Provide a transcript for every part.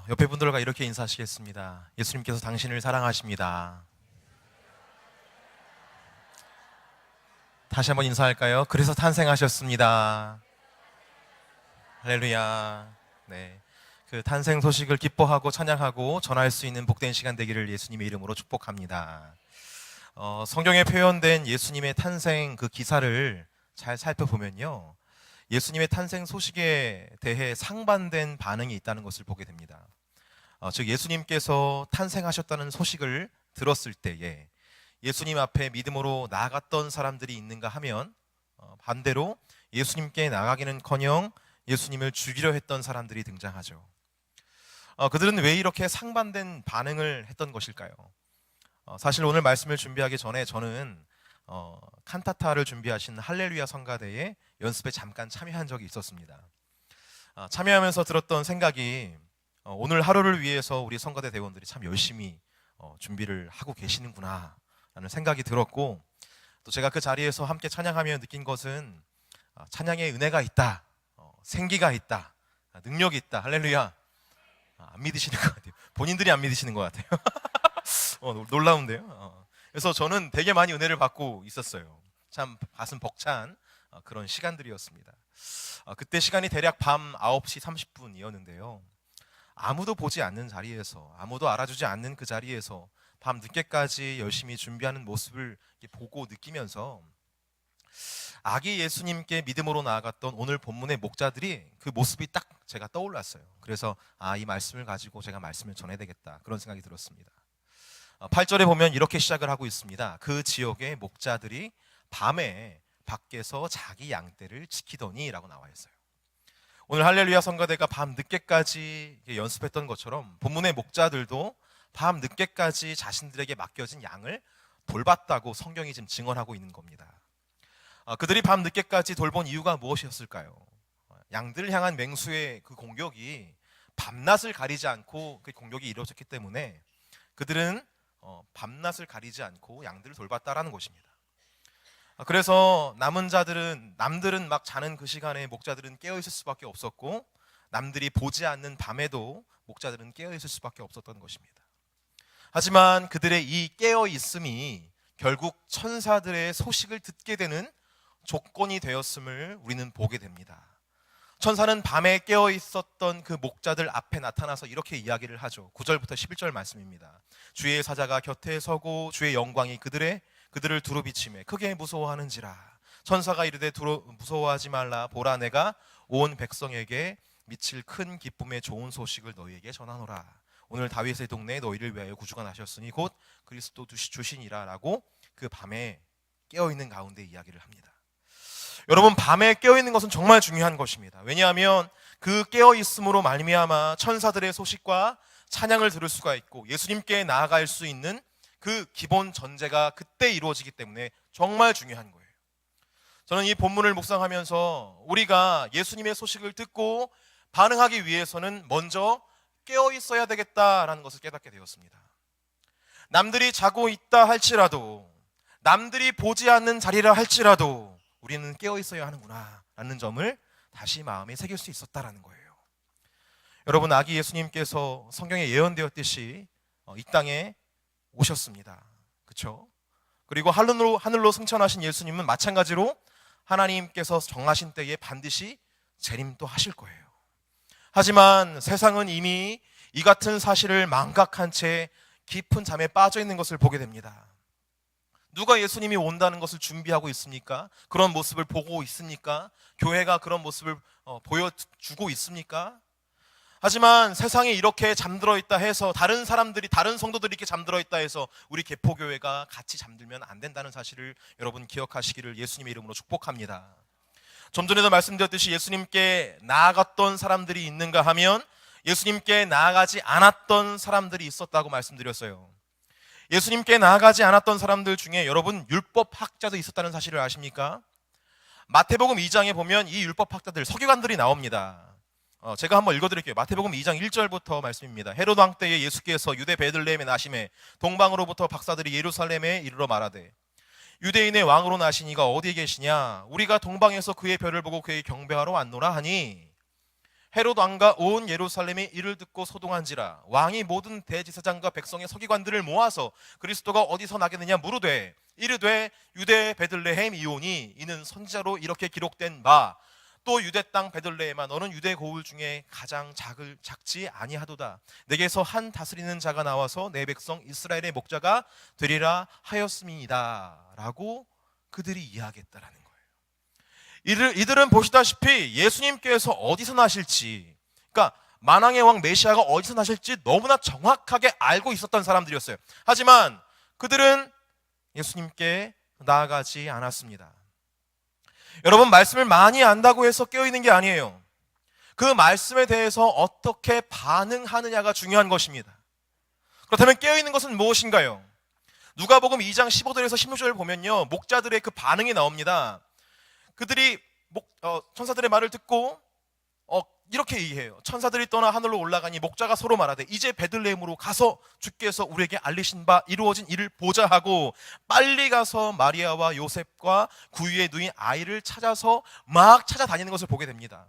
옆에 분들과 이렇게 인사하시겠습니다. 예수님께서 당신을 사랑하십니다. 다시 한번 인사할까요? 그래서 탄생하셨습니다. 할렐루야. 네, 그 탄생 소식을 기뻐하고 찬양하고 전할 수 있는 복된 시간 되기를 예수님의 이름으로 축복합니다. 성경에 표현된 예수님의 탄생 그 기사를 잘 살펴보면요, 예수님의 탄생 소식에 대해 상반된 반응이 있다는 것을 보게 됩니다. 즉 예수님께서 탄생하셨다는 소식을 들었을 때에 예수님 앞에 믿음으로 나아갔던 사람들이 있는가 하면, 반대로 예수님께 나가기는커녕 예수님을 죽이려 했던 사람들이 등장하죠. 그들은 왜 이렇게 상반된 반응을 했던 것일까요? 사실 오늘 말씀을 준비하기 전에 저는 칸타타를 준비하신 할렐루야 성가대에 연습에 잠깐 참여한 적이 있었습니다. 참여하면서 들었던 생각이, 오늘 하루를 위해서 우리 성가대 대원들이 참 열심히 준비를 하고 계시는구나 라는 생각이 들었고, 또 제가 그 자리에서 함께 찬양하며 느낀 것은 찬양에 은혜가 있다, 생기가 있다, 능력이 있다. 할렐루야. 안 믿으시는 것 같아요. 본인들이 안 믿으시는 것 같아요. 놀라운데요. 그래서 저는 되게 많이 은혜를 받고 있었어요. 참 가슴 벅찬 그런 시간들이었습니다. 그때 시간이 대략 밤 9시 30분이었는데요. 아무도 보지 않는 자리에서, 아무도 알아주지 않는 그 자리에서 밤 늦게까지 열심히 준비하는 모습을 보고 느끼면서 아기 예수님께 믿음으로 나아갔던 오늘 본문의 목자들이 그 모습이 딱 제가 떠올랐어요. 그래서 이 말씀을 가지고 제가 말씀을 전해야 되겠다, 그런 생각이 들었습니다. 8절에 보면 이렇게 시작을 하고 있습니다. 그 지역의 목자들이 밤에 밖에서 자기 양떼를 지키더니 라고 나와 있어요. 오늘 할렐루야 성가대가 밤 늦게까지 연습했던 것처럼 본문의 목자들도 밤 늦게까지 자신들에게 맡겨진 양을 돌봤다고 성경이 지금 증언하고 있는 겁니다. 그들이 밤 늦게까지 돌본 이유가 무엇이었을까요? 양들을 향한 맹수의 그 공격이 밤낮을 가리지 않고 그 공격이 이루어졌기 때문에 그들은 밤낮을 가리지 않고 양들을 돌봤다라는 것입니다. 그래서 남들은 막 자는 그 시간에 목자들은 깨어 있을 수밖에 없었고, 남들이 보지 않는 밤에도 목자들은 깨어 있을 수밖에 없었던 것입니다. 하지만 그들의 이 깨어 있음이 결국 천사들의 소식을 듣게 되는 조건이 되었음을 우리는 보게 됩니다. 천사는 밤에 깨어 있었던 그 목자들 앞에 나타나서 이렇게 이야기를 하죠. 9절부터 11절 말씀입니다. 주의 사자가 곁에 서고 주의 영광이 그들을 두루 비치매 크게 무서워하는지라. 천사가 이르되 무서워하지 말라. 보라, 내가 온 백성에게 미칠 큰 기쁨의 좋은 소식을 너희에게 전하노라. 오늘 다윗의 동네에 너희를 위하여 구주가 나셨으니 곧 그리스도 주시니라 라고 그 밤에 깨어있는 가운데 이야기를 합니다. 여러분, 밤에 깨어있는 것은 정말 중요한 것입니다. 왜냐하면 그 깨어있음으로 말미암아 천사들의 소식과 찬양을 들을 수가 있고 예수님께 나아갈 수 있는 그 기본 전제가 그때 이루어지기 때문에 정말 중요한 거예요. 저는 이 본문을 묵상하면서 우리가 예수님의 소식을 듣고 반응하기 위해서는 먼저 깨어 있어야 되겠다라는 것을 깨닫게 되었습니다. 남들이 자고 있다 할지라도, 남들이 보지 않는 자리라 할지라도 우리는 깨어 있어야 하는구나 라는 점을 다시 마음에 새길 수 있었다라는 거예요. 여러분, 아기 예수님께서 성경에 예언되었듯이 이 땅에 오셨습니다. 그렇죠? 그리고 하늘로 승천하신 예수님은 마찬가지로 하나님께서 정하신 때에 반드시 재림도 하실 거예요. 하지만 세상은 이미 이 같은 사실을 망각한 채 깊은 잠에 빠져 있는 것을 보게 됩니다. 누가 예수님이 온다는 것을 준비하고 있습니까? 그런 모습을 보고 있습니까? 교회가 그런 모습을 보여주고 있습니까? 하지만 세상에 이렇게 잠들어 있다 해서 다른 성도들이 이렇게 잠들어 있다 해서 우리 개포교회가 같이 잠들면 안 된다는 사실을 여러분 기억하시기를 예수님의 이름으로 축복합니다. 좀 전에도 말씀드렸듯이 예수님께 나아갔던 사람들이 있는가 하면 예수님께 나아가지 않았던 사람들이 있었다고 말씀드렸어요. 예수님께 나아가지 않았던 사람들 중에 여러분 율법학자도 있었다는 사실을 아십니까? 마태복음 2장에 보면 이 율법학자들, 서기관들이 나옵니다. 제가 한번 읽어드릴게요. 마태복음 2장 1절부터 말씀입니다. 헤롯 왕 때에 예수께서 유대 베들레헴에 나심에 동방으로부터 박사들이 예루살렘에 이르러 말하되 유대인의 왕으로 나신 이가 어디에 계시냐? 우리가 동방에서 그의 별을 보고 그의 경배하러 왔노라 하니 헤롯 왕과 온 예루살렘이 이를 듣고 소동한지라. 왕이 모든 대제사장과 백성의 서기관들을 모아서 그리스도가 어디서 나겠느냐 물으되 이르되 유대 베들레헴 이오니 이는 선지자로 이렇게 기록된 바 또 유대 땅 베들레헴아 너는 유대 고을 중에 가장 작지 아니하도다. 내게서 한 다스리는 자가 나와서 내 백성 이스라엘의 목자가 되리라 하였음이다 라고 그들이 이야기했다라는 거예요. 이들은 보시다시피 예수님께서 어디서 나실지, 그러니까 만왕의 왕 메시아가 어디서 나실지 너무나 정확하게 알고 있었던 사람들이었어요. 하지만 그들은 예수님께 나아가지 않았습니다. 여러분, 말씀을 많이 안다고 해서 깨어있는 게 아니에요. 그 말씀에 대해서 어떻게 반응하느냐가 중요한 것입니다. 그렇다면 깨어있는 것은 무엇인가요? 누가복음 2장 15절에서 16절을 보면요, 목자들의 그 반응이 나옵니다. 그들이 천사들의 말을 듣고 이렇게 얘기해요. 천사들이 떠나 하늘로 올라가니 목자가 서로 말하되 이제 베들레헴으로 가서 주께서 우리에게 알리신 바 이루어진 일을 보자 하고 빨리 가서 마리아와 요셉과 구유에 누인 아이를 찾아서 막 찾아다니는 것을 보게 됩니다.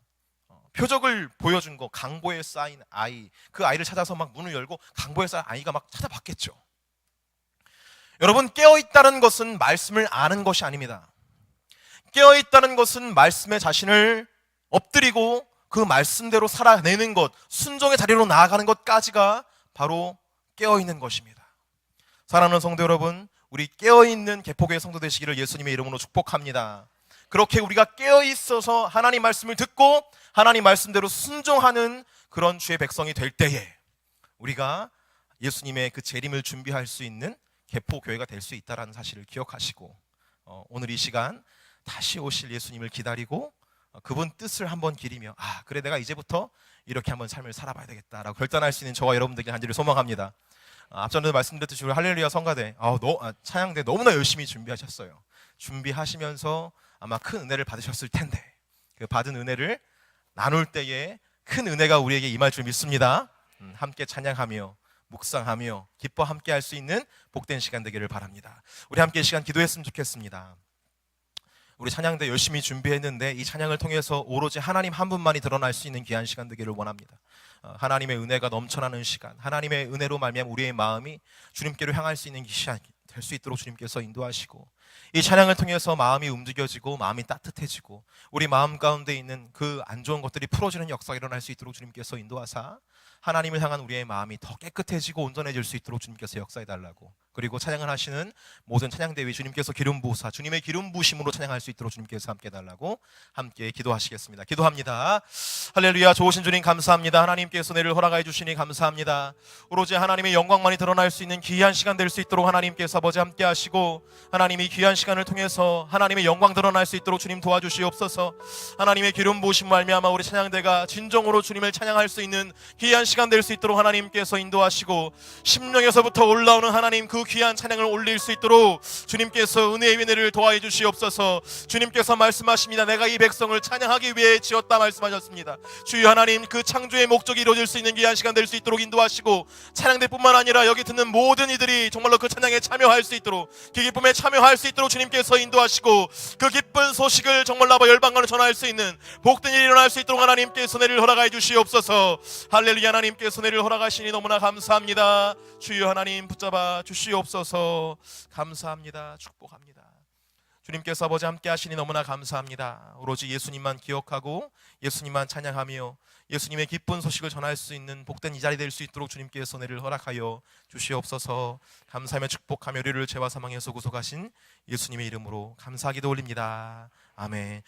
표적을 보여준 거, 강보에 쌓인 아이, 그 아이를 찾아서 막 문을 열고 강보에 쌓인 아이가 막 찾아봤겠죠. 여러분, 깨어있다는 것은 말씀을 아는 것이 아닙니다. 깨어있다는 것은 말씀에 자신을 엎드리고 그 말씀대로 살아내는 것, 순종의 자리로 나아가는 것까지가 바로 깨어있는 것입니다. 사랑하는 성도 여러분, 우리 깨어있는 개포교회 성도 되시기를 예수님의 이름으로 축복합니다. 그렇게 우리가 깨어있어서 하나님 말씀을 듣고 하나님 말씀대로 순종하는 그런 주의 백성이 될 때에 우리가 예수님의 그 재림을 준비할 수 있는 개포교회가 될 수 있다는 사실을 기억하시고 오늘 이 시간 다시 오실 예수님을 기다리고 그분 뜻을 한번 기리며 그래 내가 이제부터 이렇게 한번 삶을 살아봐야 되겠다라고 결단할 수 있는 저와 여러분들에게 간절히 소망합니다. 앞전에도 말씀드렸듯이 우리 할렐루야 성가대 찬양대 너무나 열심히 준비하셨어요. 준비하시면서 아마 큰 은혜를 받으셨을 텐데 그 받은 은혜를 나눌 때에 큰 은혜가 우리에게 임할 줄 믿습니다. 함께 찬양하며 묵상하며 기뻐 함께 할 수 있는 복된 시간 되기를 바랍니다. 우리 함께 이 시간 기도했으면 좋겠습니다. 우리 찬양대 열심히 준비했는데 이 찬양을 통해서 오로지 하나님 한 분만이 드러날 수 있는 귀한 시간 되기를 원합니다. 하나님의 은혜가 넘쳐나는 시간, 하나님의 은혜로 말미암아 우리의 마음이 주님께로 향할 수 있는 시간 될 수 있도록 주님께서 인도하시고 이 찬양을 통해서 마음이 움직여지고 마음이 따뜻해지고 우리 마음 가운데 있는 그 안 좋은 것들이 풀어지는 역사가 일어날 수 있도록 주님께서 인도하사 하나님을 향한 우리의 마음이 더 깨끗해지고 온전해질 수 있도록 주님께서 역사해달라고, 그리고 찬양을 하시는 모든 찬양대회 주님께서 기름 부으사 주님의 기름 부으심으로 찬양할 수 있도록 주님께서 함께 해달라고 함께 기도하시겠습니다. 기도합니다. 할렐루야. 좋으신 주님 감사합니다. 하나님께서 은혜를 허락해 주시니 감사합니다. 오로지 하나님의 영광만이 드러날 수 있는 귀한 시간 될 수 있도록 하나님께서 아버지 함께 하시고 하나님이 귀한 시간을 통해서 하나님의 영광 드러날 수 있도록 주님 도와주시옵소서. 하나님의 기름 부으심 말미암아 우리 찬양대가 진정으로 주님을 찬양할 수 있는 귀한 시간 될 수 있도록 하나님께서 인도하시고 심령에서부터 올라오는 하나님 그 귀한 찬양을 올릴 수 있도록 주님께서 은혜의 은혜를 더하여 주시옵소서. 주님께서 말씀하십니다. 내가 이 백성을 찬양하기 위해 지었다 말씀하셨습니다. 주여 하나님, 그 창조의 목적이 이루어질 수 있는 귀한 시간 될 수 있도록 인도하시고 찬양대뿐만 아니라 여기 듣는 모든 이들이 정말로 그 찬양에 참여할 수 있도록, 그 기쁨에 참여할 수 있도록 주님께서 인도하시고 그 기쁜 소식을 정말로 아버 열방간에 전할 수 있는 복된 일이 일어날 수 있도록 하나님께서 은혜를 허락하여 주시옵소서. 할렐루야. 하나님께서 은혜를 허락하시니 너무나 감사합니다. 주여 하나님 붙잡아 주시옵소서. 감사합니다. 축복합니다. 주님께서 아버지 함께 하시니 너무나 감사합니다. 오로지 예수님만 기억하고 예수님만 찬양하며 예수님의 기쁜 소식을 전할 수 있는 복된 이 자리 될 수 있도록 주님께서 은혜를 허락하여 주시옵소서. 감사하며 축복하며 우리를 죄와 사망에서 구속하신 예수님의 이름으로 감사하기도 올립니다. 아멘.